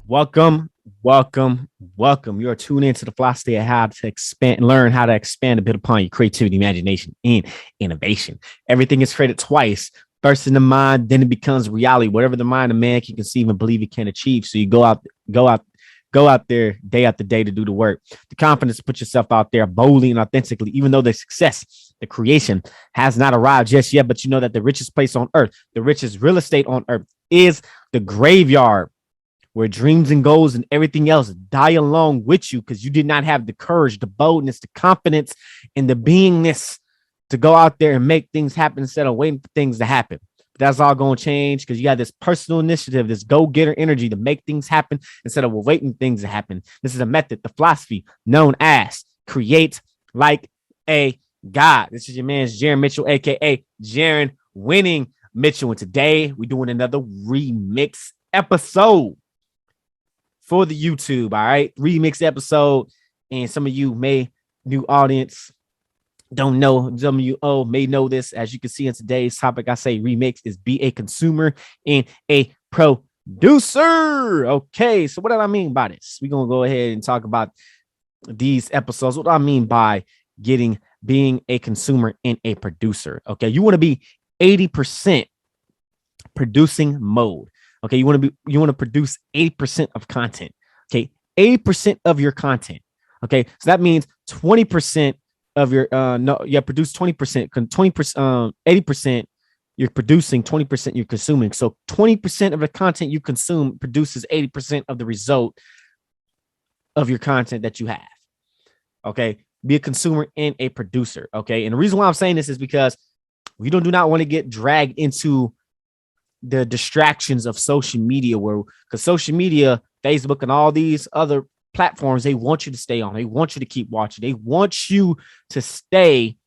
Welcome, welcome. You are tuned into the philosophy of how to learn how to expand a bit upon your creativity, imagination, and innovation. Everything is created twice. First in the mind, then it becomes reality. Whatever the mind of man can conceive and believe it can achieve. So you go out there day after day to do the work. The confidence to put yourself out there boldly and authentically, even though the success, the creation has not arrived just yet. But you know that the richest place on earth, the richest real estate on earth is the graveyard, where dreams and goals and everything else die along with you because you did not have the courage, the boldness, the confidence, and the beingness to go out there and make things happen instead of waiting for things to happen. But that's all going to change because you got this personal initiative, this go-getter energy to make things happen instead of waiting things to happen. This is a method, the philosophy known as create like a God. This is your man, Jaron Mitchell, aka Jaron Winning Mitchell. And today we're doing another remix episode for the YouTube, all right? Remix episode. And some of you new audience, don't know. Some of you may know this. As you can see in today's topic, I say remix is be a consumer and a producer. Okay, so what do I mean by this? We're going to go ahead and talk about these episodes. What do I mean by being a consumer and a producer? Okay, you want to be 80% producing mode. Okay, you want to produce 80% of content. Okay, 80% of your content. Okay, so that means 20% of your produce 20%, 20%, 80% you're producing, 20% you're consuming. So 20% of the content you consume produces 80% of the result of your content that you have. Okay, be a consumer and a producer. Okay, and the reason why I'm saying this is because we do not want to get dragged into the distractions of social media, because social media, Facebook, and all these other platforms, they want you to stay on. They want you to keep watching. They want you to stay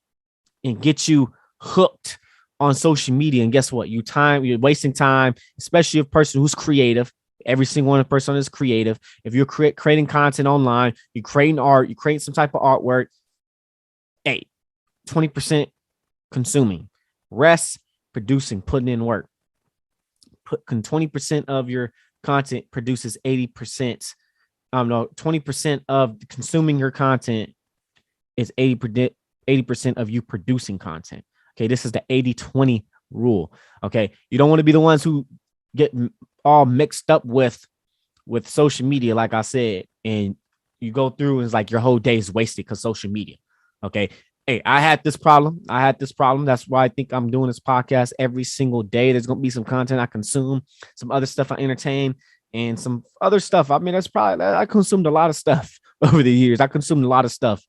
and get you hooked on social media. And guess what? You're wasting time, especially a person who's creative. Every single one person is creative. If you're creating content online, you're creating art, you create some type of artwork. 20% consuming, rest producing, putting in work. 20% of your content produces 80%. 20% of consuming your content is 80% of you producing content. Okay, this is the 80-20 rule. Okay, you don't want to be the ones who get all mixed up with social media, like I said, and you go through and it's like your whole day is wasted because social media. Okay. Hey, I had this problem. That's why I think I'm doing this podcast every single day. There's going to be some content I consume, some other stuff I entertain, and some other stuff. I mean, I consumed a lot of stuff over the years. I consumed a lot of stuff.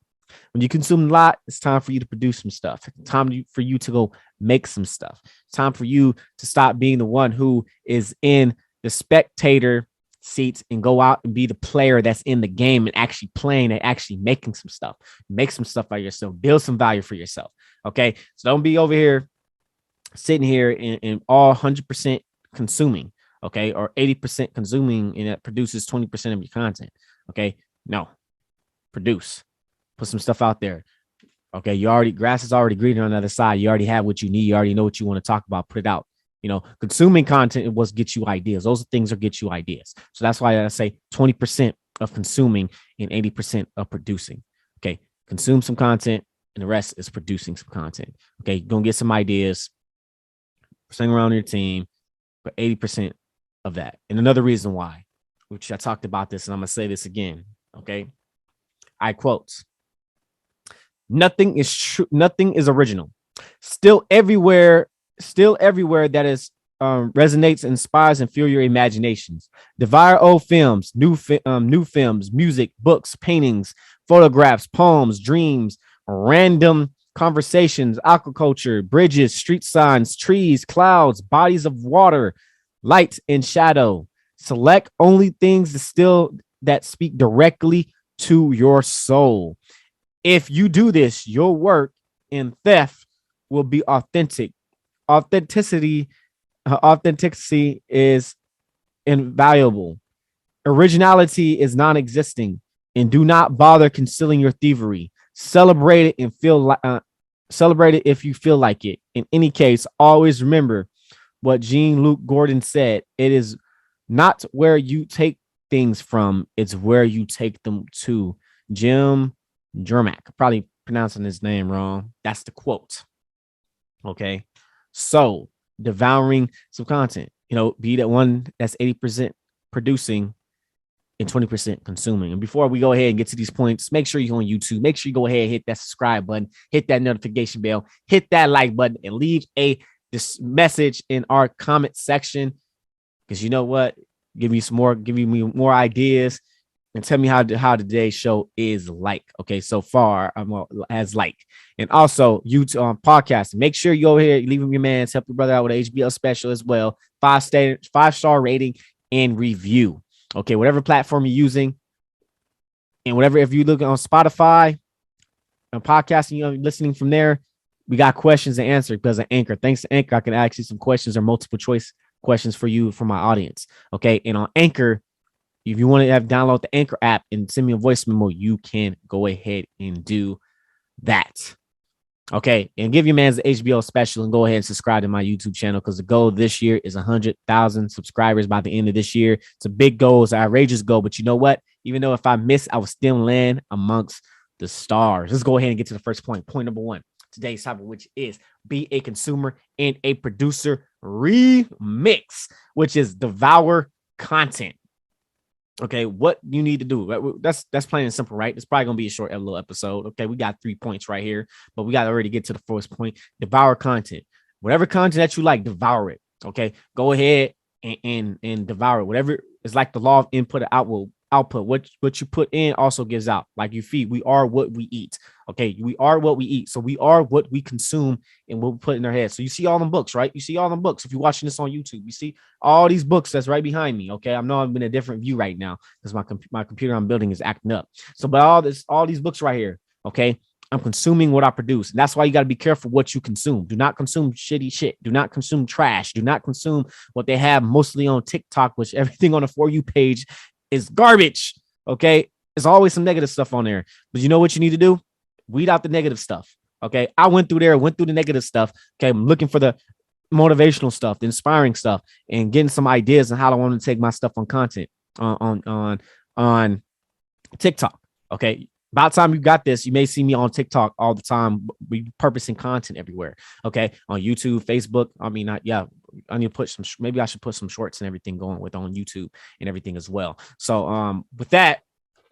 When you consume a lot, it's time for you to produce some stuff. It's time for you to go make some stuff. It's time for you to stop being the one who is in the spectator seats and go out and be the player that's in the game and actually playing and actually making some stuff. Make some stuff by yourself. Build some value for yourself. Okay, so don't be over here sitting here and all 100% consuming. Okay, or 80% consuming, and that produces 20% of your content. Okay, no, produce. Put some stuff out there. Okay, grass is already greener on the other side. You already have what you need. You already know what you want to talk about. Put it out. Consuming content is what gets you ideas. Those are things that get you ideas. So that's why I say 20% of consuming and 80% of producing. Okay, consume some content and the rest is producing some content. Okay, you're going to get some ideas, sing around your team, but 80% of that. And another reason why, which I talked about this, and I'm going to say this again. Okay, I quote, nothing is true. Nothing is original. Still everywhere that is resonates, inspires, and fuel your imaginations. Devour old films, new films, music, books, paintings, photographs, poems, dreams, random conversations, aquaculture, bridges, street signs, trees, clouds, bodies of water, light and shadow. Select only things that speak directly to your soul. If you do this, your work and theft will be authentic. Authenticity is invaluable. Originality is non-existing, and do not bother concealing your thievery. Celebrate it and celebrate it if you feel like it. In any case, always remember what Jean-Luc Gordon said. It is not where you take things from, it's where you take them to. Jim Jermack, probably pronouncing his name wrong. That's the quote. Okay. So devouring some content, be that one that's 80% producing and 20% consuming. And before we go ahead and get to these points, make sure you're on YouTube. Make sure you go ahead and hit that subscribe button, hit that notification bell, hit that like button, and leave this message in our comment section. Because you know what? Give me more ideas, and tell me how today's show is like. Okay, so far as like, and also YouTube podcast. Make sure you go here, leave him your man, help your brother out with an HBO special as well. 5-star rating and review. Okay, whatever platform you're using, and whatever, if you look on Spotify and podcasting, listening from there, we got questions to answer because of Anchor. Thanks to Anchor, I can ask you some questions or multiple choice questions for you, for my audience. Okay, and on Anchor, if you want to download the Anchor app and send me a voice memo, you can go ahead and do that. Okay, and give your man's the HBO special and go ahead and subscribe to my YouTube channel, because the goal this year is 100,000 subscribers by the end of this year. It's a big goal, it's an outrageous goal, but you know what? Even though if I miss, I will still land amongst the stars. Let's go ahead and get to the first point. Point number one, today's topic, which is be a consumer and a producer remix, which is devour content. Okay, what you need to do, that's plain and simple, right? It's probably gonna be a short little episode. Okay, we got 3 points right here, but we got to already get to the first point. Devour content. Whatever content that you like, devour it. Okay, go ahead and devour it. Whatever is like the law of input and output. What you put in also gives out. Like you feed. We are what we eat. Okay, we are what we eat. So we are what we consume and what we put in our heads. So you see all them books, right? You see all them books. If you're watching this on YouTube, you see all these books that's right behind me. Okay, I know I'm in a different view right now because my computer I'm building is acting up. So, but all these books right here. Okay, I'm consuming what I produce. And that's why you got to be careful what you consume. Do not consume shitty shit. Do not consume trash. Do not consume what they have mostly on TikTok, which everything on the For You page is garbage. Okay, there's always some negative stuff on there. But you know what you need to do? Weed out the negative stuff. Okay, I went through the negative stuff. Okay, I'm looking for the motivational stuff, the inspiring stuff, and getting some ideas on how I want to take my stuff on content on TikTok. Okay, about time you got this, you may see me on TikTok all the time, repurposing content everywhere. Okay, on YouTube, Facebook. I need to put some. Maybe I should put some shorts and everything going with on YouTube and everything as well. So with that,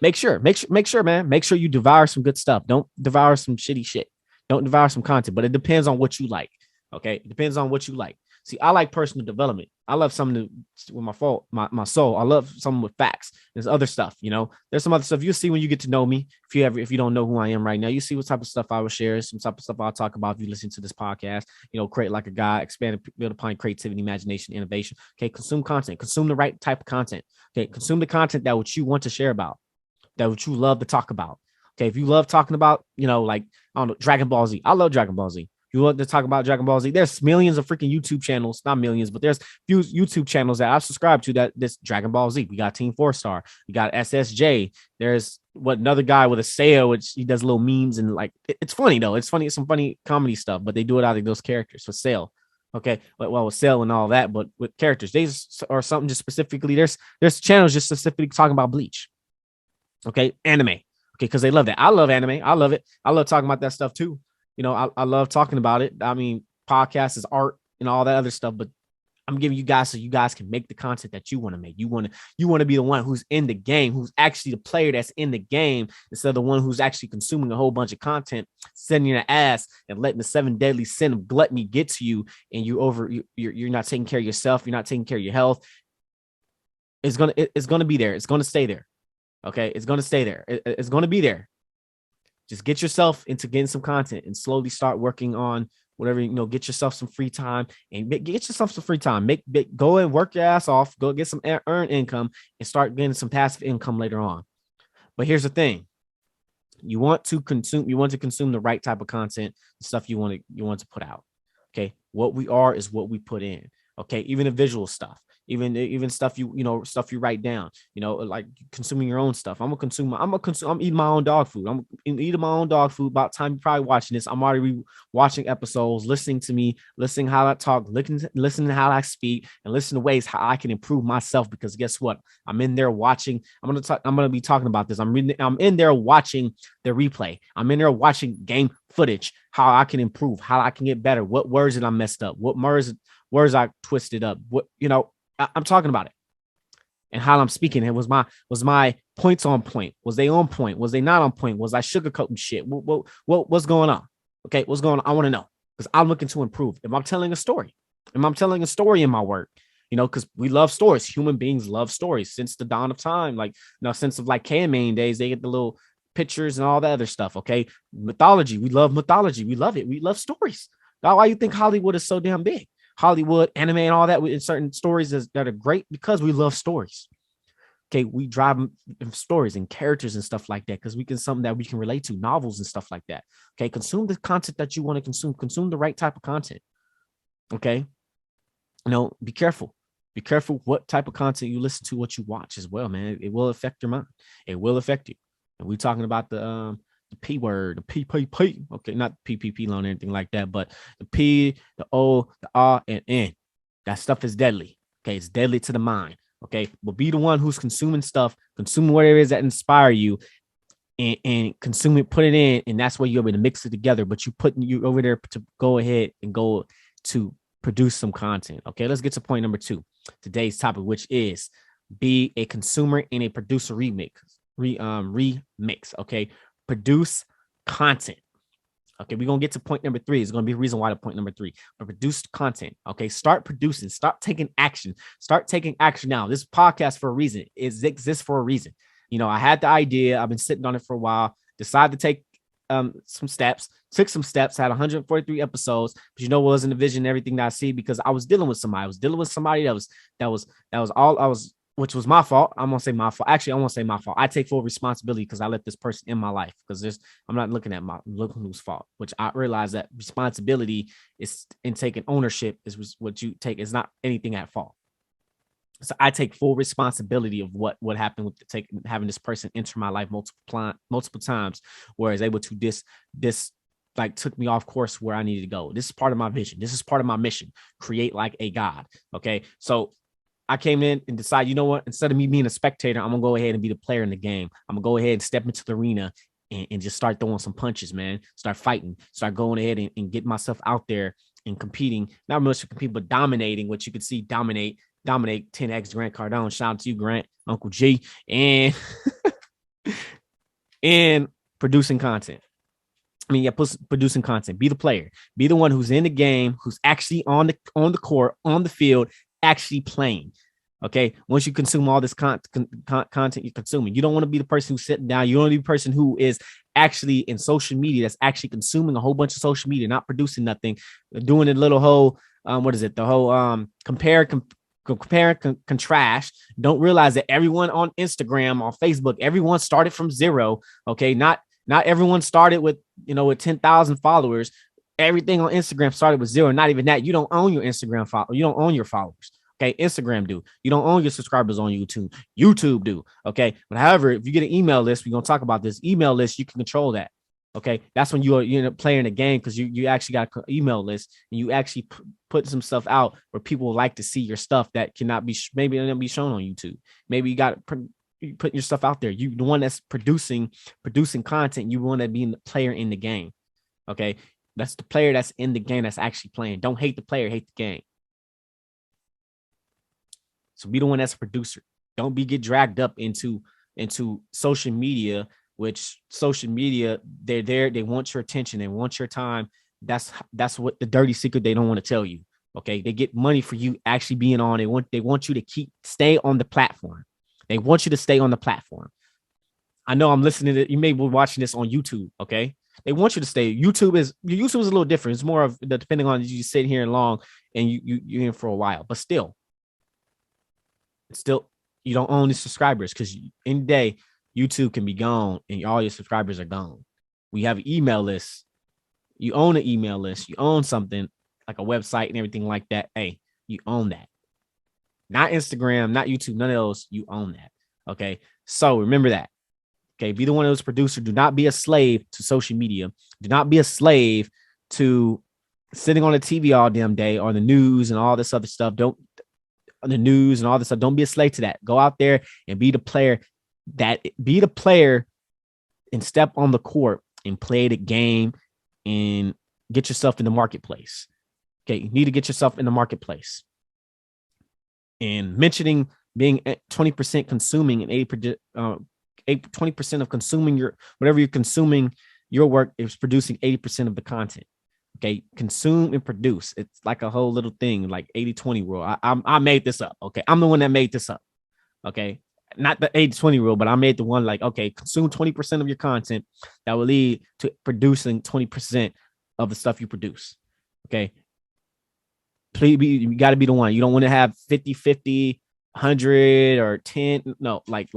make sure, man. Make sure you devour some good stuff. Don't devour some shitty shit. Don't devour some content. But it depends on what you like. Okay, it depends on what you like. See, I like personal development. I love something with my soul. I love something with facts. There's other stuff, There's some other stuff you'll see when you get to know me. If you don't know who I am right now, you see what type of stuff I will share, some type of stuff I'll talk about if you listen to this podcast. Create like a guy, expand, build upon creativity, imagination, innovation. Okay, consume content. Consume the right type of content. Okay, consume the content that what you want to share about, that what you love to talk about. Okay, if you love talking about, like, I don't know, Dragon Ball Z. I love Dragon Ball Z. You want to talk about Dragon Ball Z? There's millions of freaking YouTube channels, not millions, but there's few YouTube channels that I've subscribed to that this Dragon Ball Z. We got Team 4-Star. We got SSJ. There's another guy with a sale, which he does little memes and like, it's funny though. It's funny. It's some funny comedy stuff, but they do it out of those characters for sale. Okay. Well, with sale and all that, but with characters, they just, or something just specifically, there's channels just specifically talking about Bleach. Okay. Anime. Okay. Cause they love that. I love anime. I love it. I love talking about that stuff too. I love talking about it. I mean, podcast is art and all that other stuff, but I'm giving you guys so you guys can make the content that you want to make. You want to be the one who's in the game, who's actually the player that's in the game, instead of the one who's actually consuming a whole bunch of content, sending your ass and letting the 7 deadly sin of gluttony get to you, and you're not taking care of yourself. You're not taking care of your health. It's gonna be there. It's gonna stay there. Okay, it's gonna stay there. It's gonna be there. Just get yourself into getting some content and slowly start working on whatever, get yourself some free time and get yourself some free time. Go and work your ass off, go get some earned income and start getting some passive income later on. But here's the thing. You want to consume the right type of content, stuff you want to put out. Okay. What we are is what we put in. Okay. Even the visual stuff. even stuff stuff you write down, like consuming your own stuff. I'm eating my own dog food. I'm eating my own dog food. About time you're probably watching this, I'm already watching episodes, listening to me, listening how I talk, listening to how I speak, and listen to ways how I can improve myself. Because guess what? I'm in there watching. I'm gonna be talking about this. I'm in there watching the replay. I'm in there watching game footage, how I can improve, how I can get better, what words that I messed up, what words I twisted up, I'm talking about it, and how I'm speaking. It was my points on point. Was they on point? Was they not on point? Was I sugarcoating shit? What's going on? Okay, what's going on? I want to know, because I'm looking to improve. If I'm telling a story, in my work, because we love stories. Human beings love stories since the dawn of time. Like, since of like caveman days, they get the little pictures and all that other stuff. Okay, mythology. We love mythology. We love it. We love stories. Now, why you think Hollywood is so damn big? Hollywood, anime, and all that, in certain stories that are great, because we love stories. Okay, we drive stories and characters and stuff like that because we can something that we can relate to, novels and stuff like that. Okay, consume the content that you want to consume. Consume the right type of content. Okay, be careful. Be careful what type of content you listen to, what you watch as well, man. It will affect your mind. It will affect you. And we're talking about the P word, the PPP. Okay, not PPP loan or anything like that, but the P, the O, the R, and N. That stuff is deadly. Okay, it's deadly to the mind. Okay, but be the one who's consuming stuff, consuming whatever it is that inspire you, and consume it, put it in, and that's where you're able to mix it together. But you over there to go ahead and go to produce some content. Okay, let's get to point number 2, today's topic, which is be a consumer and a producer remix. Okay, produce content. Okay, we're gonna get to point number 3. It's gonna be a reason why to point number 3. But produce content. Okay, start producing. Start taking action. Start taking action now. This podcast for a reason. It exists for a reason. I had the idea. I've been sitting on it for a while. Decided to take some steps. Took some steps. Had 143 episodes. But wasn't the vision and everything that I see, because I was dealing with somebody. I was dealing with somebody that was all I was, which was my fault. I'm gonna say my fault. Actually, I won't say my fault. I take full responsibility because I let this person in my life. Because I'm not looking at looking whose fault. Which I realize that responsibility is in taking ownership is what you take. Is not anything at fault. So I take full responsibility of what happened with having this person enter my life multiple times, where I was able to this like took me off course where I needed to go. This is part of my vision. This is part of my mission. Create like a God. Okay, so I came in and decided, you know what? Instead of me being a spectator, I'm gonna go ahead and be the player in the game. I'm gonna go ahead and step into the arena and just start throwing some punches, man. Start fighting. Start going ahead and get myself out there and competing. Not much to compete, but dominating. What you could see, dominate 10x Grant Cardone. Shout out to you, Grant, Uncle G, and and producing content. Producing content. Be the player. Be the one who's in the game, who's actually on the court, on the field, actually playing. Okay, once you consume all this content you're consuming, you don't want to be the person who's sitting down. You don't want to be the person who is actually in social media, that's actually consuming a whole bunch of social media, not producing nothing, doing a little whole the whole compare and contrast. Don't realize that everyone on Instagram, on Facebook, everyone started from zero. Okay, not everyone started with 10,000 followers. Everything on Instagram started with zero. Not even that. You don't own your Instagram follow. You don't own your followers. Okay, Instagram do. You don't own your subscribers on YouTube. YouTube do. Okay, but however, if you get an email list, we're gonna talk about this email list. You can control that. Okay, that's when you end up playing a game, because you actually got an email list and you actually put some stuff out where people would like to see your stuff that cannot be maybe it'll be shown on YouTube. Maybe you got you put your stuff out there. You the one that's producing content. You want to be the player in the game. Okay, that's the player that's in the game that's actually playing. Don't hate the player, hate the game. So be the one that's a producer. Don't get dragged up into social media, which social media, they're there. They want your attention. They want your time. That's what the dirty secret they don't want to tell you. Okay. They get money for you actually being on. They want you to stay on the platform. They want you to stay on the platform. I know I'm listening to, you may be watching this on YouTube. Okay. They want you to stay. YouTube is a little different. It's more of depending on you sit here long and you're in for a while, but still you don't own the subscribers, because in the day YouTube can be gone and all your subscribers are gone. We have an email list. You own an email list. You own something like a website and everything like that. Hey, you own that. not Instagram, not YouTube, none of those. You own that. Okay. So remember that. Okay. Be the one of those producers. Do not be a slave to social media. Do not be a slave to sitting on the TV all damn day or the news and all this other stuff. Don't the news and all this stuff. Don't be a slave to that. Go out there and be the player and step on the court and play the game and get yourself in the marketplace. Okay. You need to get yourself in the marketplace. And mentioning being at 20% consuming and 20% of consuming your whatever you're consuming, your work is producing 80% of the content. Okay, consume and produce. It's like a whole little thing, like 80-20 rule. I made this up. Okay, I'm the one that made this up. Okay, not the 80-20 rule, but I made the one like, okay, consume 20% of your content that will lead to producing 20% of the stuff you produce. Okay, please you got to be the one. You don't want to have 50-50, 100 or 10. No, like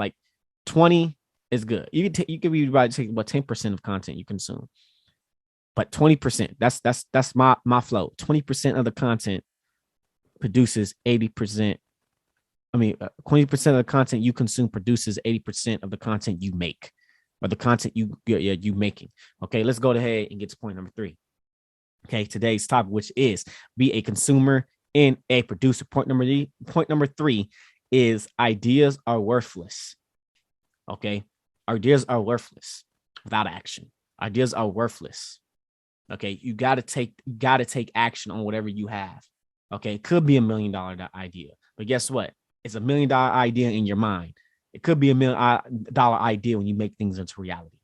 20 is good. You can be about to take about 10% of content you consume. But 20%, that's my flow. 20% of the content produces 80%. 20% of the content you consume produces 80% of the content you make, or the content you making. Okay, let's go ahead and get to point number 3. Okay, today's topic, which is be a consumer and a producer. Point number 3 is ideas are worthless. Okay, ideas are worthless without action. Ideas are worthless. Okay, you got to take action on whatever you have. Okay, it could be $1 million idea, but guess what? It's $1 million idea in your mind. It could be $1 million idea when you make things into reality.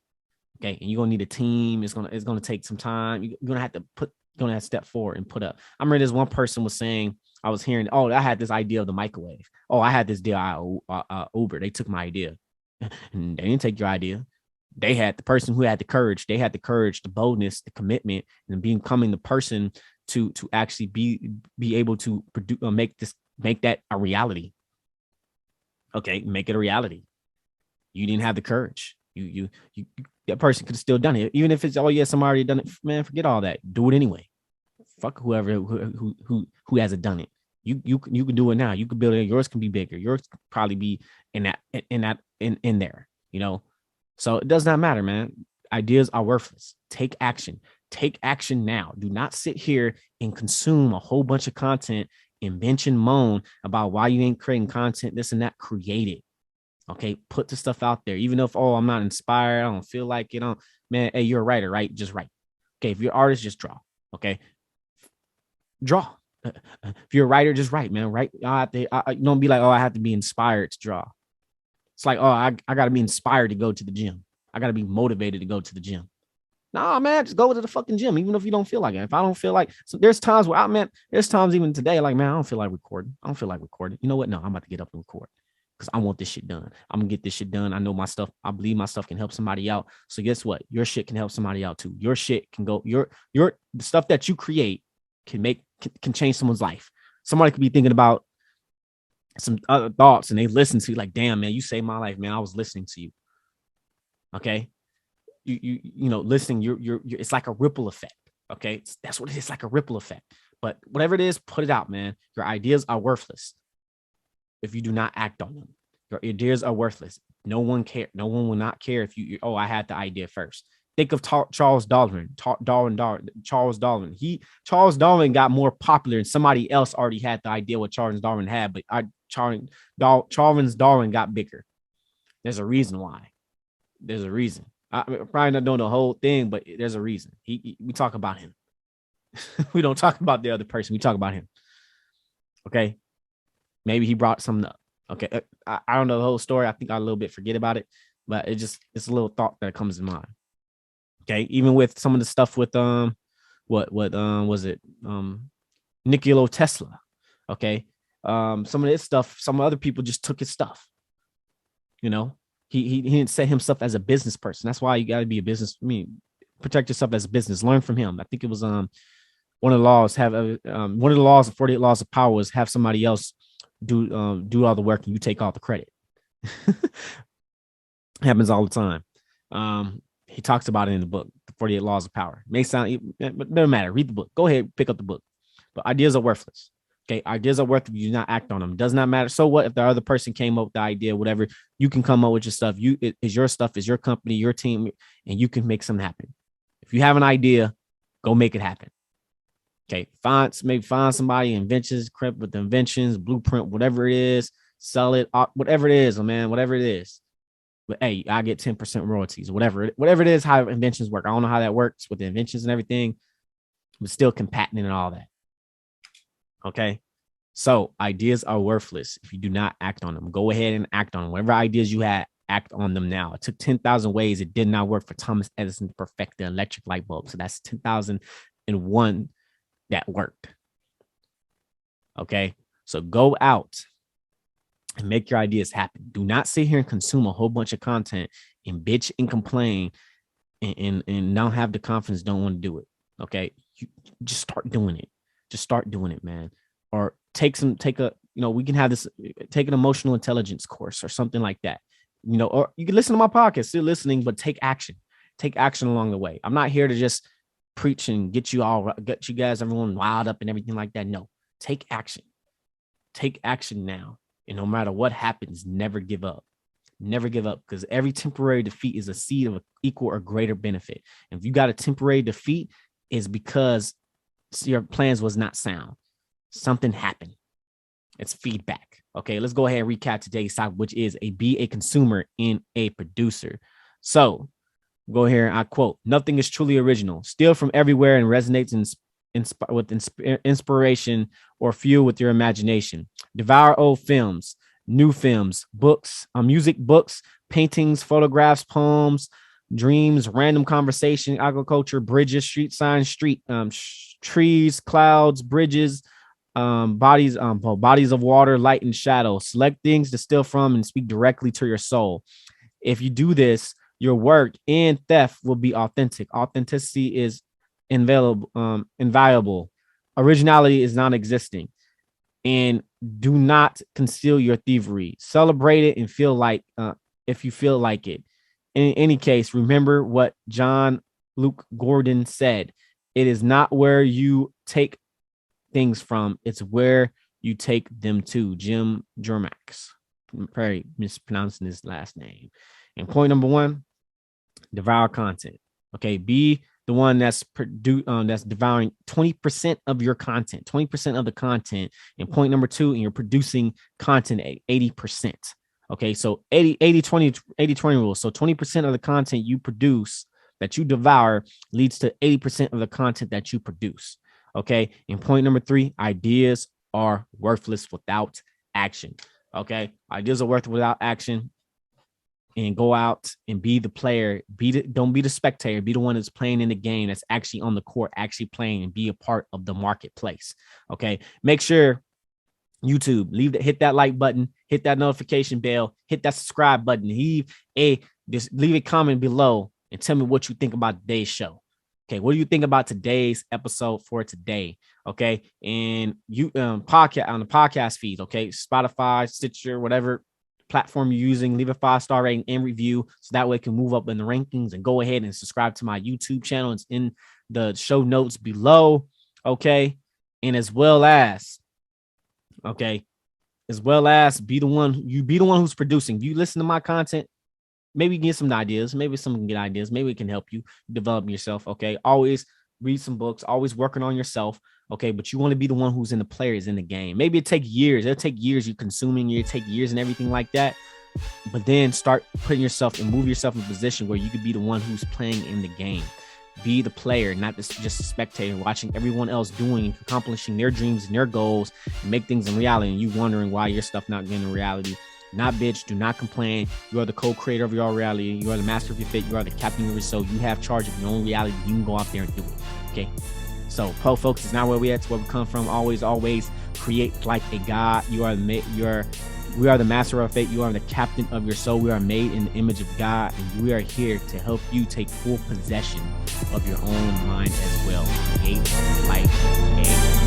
Okay, and you're gonna need a team. It's gonna take some time. You're gonna have to step forward and put up. I remember this one person was saying, I was hearing, oh, I had this idea of the microwave. Oh, I had this deal Uber. They took my idea, and they didn't take your idea. They had the person who had the courage. They had the courage, the boldness, the commitment, and becoming the person to actually be able to produce, make that a reality. Okay, make it a reality. You didn't have the courage. You that person could have still done it, even if it's, oh yeah, somebody already done it. Man, forget all that. Do it anyway. Fuck whoever who hasn't done it. You can do it now. You can build it. Yours can be bigger. Yours could probably be in there. You know. So it does not matter, man. Ideas are worthless. Take action. Take action now. Do not sit here and consume a whole bunch of content and bench and moan about why you ain't creating content, this and that. Create it. Okay. Put the stuff out there. Even if, I'm not inspired, I don't feel like it. Man, hey, you're a writer, right? Just write. Okay. If you're an artist, just draw. Okay. Draw. If you're a writer, just write, man. Write. Don't be like, I have to be inspired to draw. It's like, I got to be inspired to go to the gym. I got to be motivated to go to the gym. Nah, man, just go to the fucking gym, even if you don't feel like it. If I don't feel like, so there's times where there's times even today, like, man, I don't feel like recording. You know what? No, I'm about to get up and record because I want this shit done. I'm going to get this shit done. I know my stuff. I believe my stuff can help somebody out. So guess what? Your shit can help somebody out too. Your shit can go, the stuff that you create can change someone's life. Somebody could be thinking about some other thoughts and they listen to you like, damn, man, you saved my life, man. I was listening to you. Okay. You know, listening, you're it's like a ripple effect. Okay. That's what it is, like a ripple effect. But whatever it is, put it out, man. Your ideas are worthless if you do not act on them. Your ideas are worthless. No one care. No one will not care if I had the idea first. Think of Charles Darwin. Charles Darwin got more popular and somebody else already had the idea what Charles Darwin had, but Charles Darwin got bigger. There's a reason why. There's a reason. I'm probably not doing the whole thing, but there's a reason. We talk about him. We don't talk about the other person. We talk about him. Okay. Maybe he brought something up. Okay. I don't know the whole story. I think I a little bit forget about it, but it's a little thought that comes in mind. Okay. Even with some of the stuff with, what was it? Nikola Tesla. Okay. Some of his stuff, some other people just took his stuff. You know, he didn't set himself as a business person. That's why you got to be a business. Protect yourself as a business. Learn from him. I think it was one of the laws one of the laws of 48 laws of power is have somebody else do all the work and you take all the credit. Happens all the time. He talks about it in the book, the 48 laws of power. May sound, but it doesn't matter. Read the book. Go ahead, pick up the book. But ideas are worthless. Okay, ideas are worth it if you do not act on them. Does not matter. So what if the other person came up with the idea, whatever, you can come up with your stuff. It is your stuff, is your company, your team, and you can make something happen. If you have an idea, go make it happen. Okay, find somebody, inventions, crap with the inventions, blueprint, whatever it is, sell it, whatever it is, man, whatever it is. But hey, I get 10% royalties, whatever it is, how inventions work. I don't know how that works with the inventions and everything, but still can patent and all that. Okay. So ideas are worthless if you do not act on them. Go ahead and act on them. Whatever ideas you had, act on them now. It took 10,000 ways. It did not work for Thomas Edison to perfect the electric light bulb. So that's 10,001 that worked. Okay. So go out and make your ideas happen. Do not sit here and consume a whole bunch of content and bitch and complain and not have the confidence, don't want to do it. Okay. You just start doing it. Just start doing it, man. Or take we can have this, take an emotional intelligence course or something like that, or you can listen to my podcast, still listening, but take action along the way. I'm not here to just preach and get you guys, everyone wild up and everything like that. No, take action now. And no matter what happens, never give up, because every temporary defeat is a seed of equal or greater benefit. And if you got a temporary defeat, is because your plans was not sound. Something happened. It's feedback. Okay, let's go ahead and recap today's topic, which is be a consumer and a producer. So go here and I quote, "Nothing is truly original. Steal from everywhere and resonates with inspiration or fuel with your imagination. Devour old films, new films, books, music, books, paintings, photographs, poems, dreams, random conversation, agriculture, bridges, street signs, trees, clouds, bridges, bodies of water, light and shadow. Select things to steal from and speak directly to your soul. If you do this, your work and theft will be authentic. Authenticity is invaluable. Originality is non-existing. And do not conceal your thievery. Celebrate it and feel like if you feel like it. In any case, remember what John Luke Gordon said. It is not where you take things from, it's where you take them to. Jim Germax. I'm probably mispronouncing his last name. And point number 1, devour content. Okay, be the one that's that's devouring 20% of your content, 20% of the content. And point number 2, and you're producing content at 80%. Okay, so 80-20 rule. So 20% of the content you produce that you devour leads to 80% of the content that you produce. Okay, and point number 3, ideas are worthless without action. Okay, ideas are worthless without action. And go out and be the player. Don't be the spectator. Be the one that's playing in the game, that's actually on the court, actually playing, and be a part of the marketplace. Okay, make sure YouTube, hit that like button, hit that notification bell, hit that subscribe button. Just leave a comment below and tell me what you think about today's show. Okay, what do you think about today's episode for today? Okay, and you podcast on the podcast feeds. Okay, Spotify, Stitcher, whatever platform you're using, leave a 5-star rating and review so that way it can move up in the rankings. And go ahead and subscribe to my YouTube channel. It's in the show notes below. Okay, and as well as be the one who's producing. If you listen to my content, maybe get some ideas, maybe someone can get ideas, maybe it can help you develop yourself. Okay, always read some books, always working on yourself. Okay, but you want to be the one who's in the players in the game. Maybe it'll take years you consuming, it'll take years and everything like that, but then start putting yourself and move yourself in a position where you could be the one who's playing in the game. Be the player, not just a spectator watching everyone else doing, accomplishing their dreams and their goals and make things in reality, and you wondering why your stuff not getting in reality. Not bitch, do not complain. You are the co-creator of your reality. You are the master of your fate. You are the captain of your soul. You have charge of your own reality. You can go out there and do it. Okay, so folks, it's not where we at, it's where we come from. Always create like a god. We are the master of fate. You are the captain of your soul. We are made in the image of God, and we are here to help you take full possession of your own mind as well. Create like a